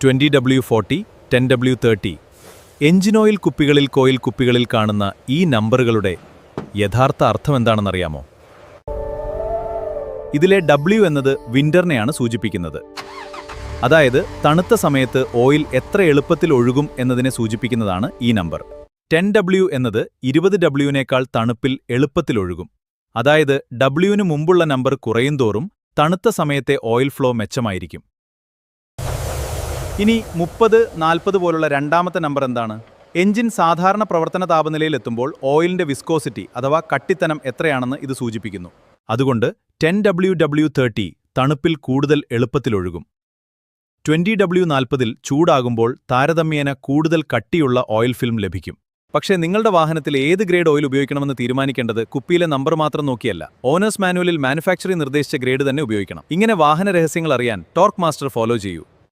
20W40, 10W30. Engine oil കുപ്പികളിൽ കോയിൽ കുപ്പികളിൽ കാണുന്ന ഈ നമ്പറുകളുടെ യഥാർത്ഥ അർത്ഥം എന്താണെന്നറിയാമോ? ഇതിലെ W എന്നത് വിന്ററിനെയാണ് സൂചിപ്പിക്കുന്നത്. അതായത് തണുത്ത സമയത്ത് ഓയിൽ എത്ര എളുപ്പത്തിൽ ഒഴുകും എന്നതിനെ സൂചിപ്പിക്കുന്നതാണ് ഈ നമ്പർ. 10W എന്നത് 20Wനേക്കാൾ തണുപ്പിൽ എളുപ്പത്തിൽ ഒഴുകും. അതായത് Wന് മുമ്പുള്ള നമ്പർ കുറയുന്തോറും തണുത്ത സമയത്തെ ഓയിൽ ഫ്ലോ മെച്ചമായിരിക്കും. ഇനി 30-40 പോലുള്ള രണ്ടാമത്തെ നമ്പർ എന്താണ്? എഞ്ചിൻ സാധാരണ പ്രവർത്തന താപനിലയിലെത്തുമ്പോൾ ഓയിലിന്റെ വിസ്കോസിറ്റി അഥവാ കട്ടിത്തനം എത്രയാണെന്ന് ഇത് സൂചിപ്പിക്കുന്നു. അതുകൊണ്ട് 10W30 തണുപ്പിൽ കൂടുതൽ എളുപ്പത്തിൽ ഒഴുകും. 20W40 ചൂടാകുമ്പോൾ താരതമ്യേന കൂടുതൽ കട്ടിയുള്ള ഓയിൽ ഫിൽം ലഭിക്കും. പക്ഷേ നിങ്ങളുടെ വാഹനത്തിൽ ഏത് ഗ്രേഡ് ഓയിൽ ഉപയോഗിക്കണമെന്ന് തീരുമാനിക്കേണ്ടത് കുപ്പിയിലെ നമ്പർ മാത്രം നോക്കിയല്ല, ഓണേഴ്സ് മാനുവലിൽ മാനുഫാക്ചറിംഗ് നിർദ്ദേശിച്ച ഗ്രേഡ് തന്നെ ഉപയോഗിക്കണം. ഇങ്ങനെ വാഹന രഹസ്യങ്ങൾ അറിയാൻ ടോർക്ക് മാസ്റ്റർ ഫോളോ ചെയ്യൂ.